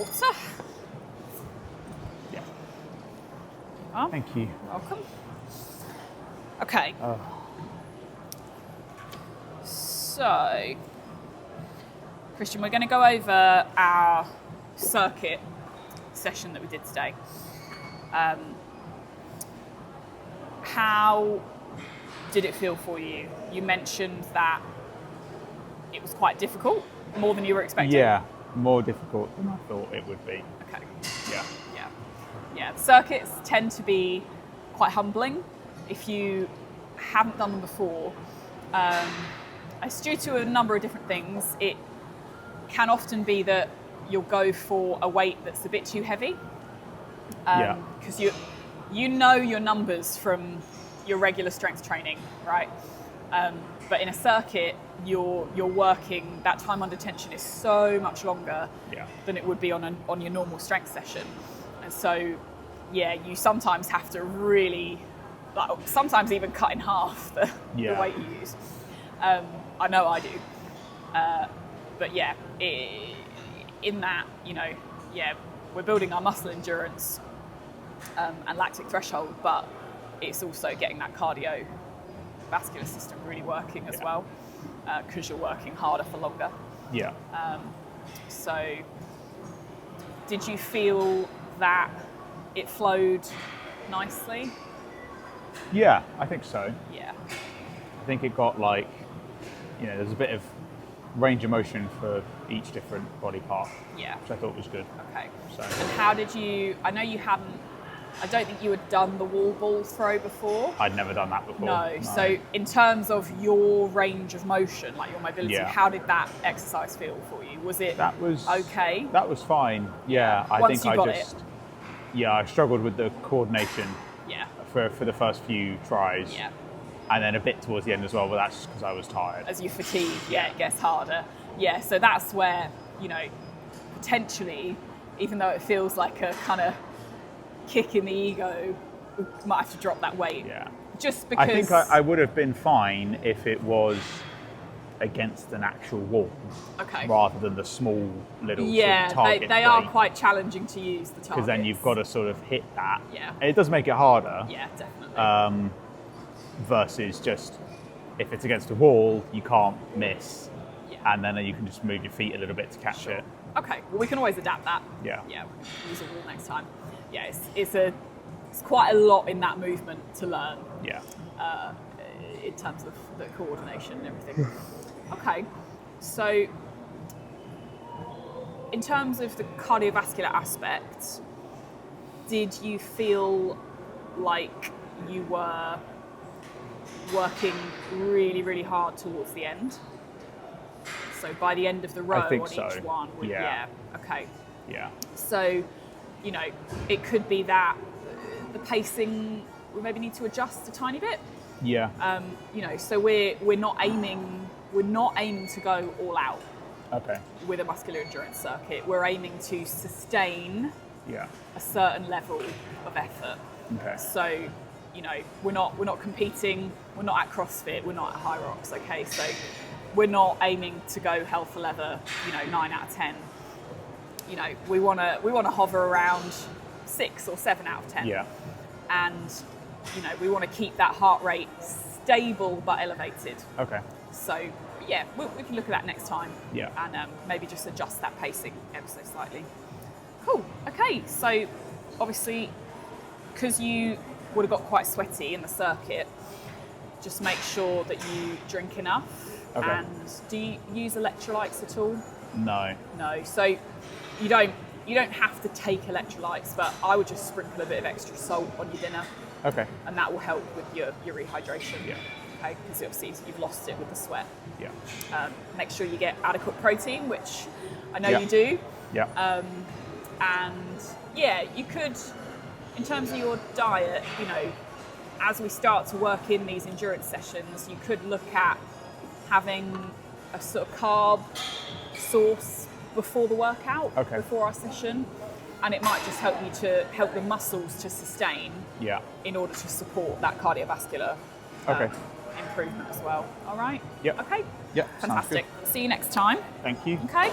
water. Yeah. Oh, Thank you. welcome. Okay. Oh. So, Christian, we're going to go over our circuit session that we did today. How did it feel for you? You mentioned that it was quite difficult, more than you were expecting. Yeah, more difficult than I thought it would be. Okay. Yeah. Yeah. Circuits tend to be quite humbling if you haven't done them before. It's due to a number of different things. It can often be that you'll go for a weight that's a bit too heavy. Because you know your numbers from your regular strength training, right? But in a circuit, you're working, that time under tension is so much longer than it would be on your normal strength session. And so, you sometimes have to really, sometimes even cut in half the weight you use. I know I do. But in that, we're building our muscle endurance and lactic threshold, but it's also getting that cardiovascular system really working as well, because you're working harder for longer. Yeah. So did you feel that it flowed nicely? Yeah, I think so. Yeah. I think it got there's a bit of range of motion for each different body part, which I thought was good. Okay. So. And how did you, I know you hadn't, I don't think you had done the wall ball throw before. I'd never done that before. No. So in terms of your range of motion, like your mobility, how did that exercise feel for you? Was it okay? That was fine. Yeah. I struggled with the coordination for the first few tries. Yeah. And then a bit towards the end as well, but that's just because I was tired. As you fatigue, it gets harder. Yeah, so that's where, potentially, even though it feels like a kind of kick in the ego, we might have to drop that weight. Yeah. Just because... I think I would have been fine if it was against an actual wall. Okay. Rather than the small little sort of target they are quite challenging to use, the targets. Because then you've got to sort of hit that. Yeah. And it does make it harder. Yeah, definitely. Versus just, if it's against a wall, you can't miss. Yeah. And then you can just move your feet a little bit to catch it. Okay, well, we can always adapt that. Yeah. Yeah, we can use a wall next time. Yeah, it's quite a lot in that movement to learn. Yeah. In terms of the coordination and everything. Okay, so in terms of the cardiovascular aspect, did you feel like you were working really, really hard towards the end? So by the end of the row on each one? Okay. Yeah. So, it could be that the pacing, we maybe need to adjust a tiny bit. Yeah. So we're not aiming to go all out. Okay. With a muscular endurance circuit. We're aiming to sustain a certain level of effort. Okay. So, we're not competing, we're not at CrossFit, we're not at High Rocks, okay? So we're not aiming to go hell for leather, 9 out of 10. We want to hover around 6 or 7 out of 10. Yeah. And, we want to keep that heart rate stable but elevated. Okay. So, we can look at that next time. Yeah. And maybe just adjust that pacing ever so slightly. Cool. Okay, so obviously, because you would have got quite sweaty in the circuit, just make sure that you drink enough. Okay. And do you use electrolytes at all? No. No. So you don't have to take electrolytes, but I would just sprinkle a bit of extra salt on your dinner. Okay. And that will help with your rehydration. Yeah. Okay, because obviously you've lost it with the sweat. Yeah. Make sure you get adequate protein, which I know you do. Yeah. You could, in terms of your diet, as we start to work in these endurance sessions, you could look at having a sort of carb source before the workout, before our session, and it might just help the muscles to sustain in order to support that cardiovascular improvement as well. All right? Yep. Okay. Yep. Fantastic. See you next time. Thank you. Okay.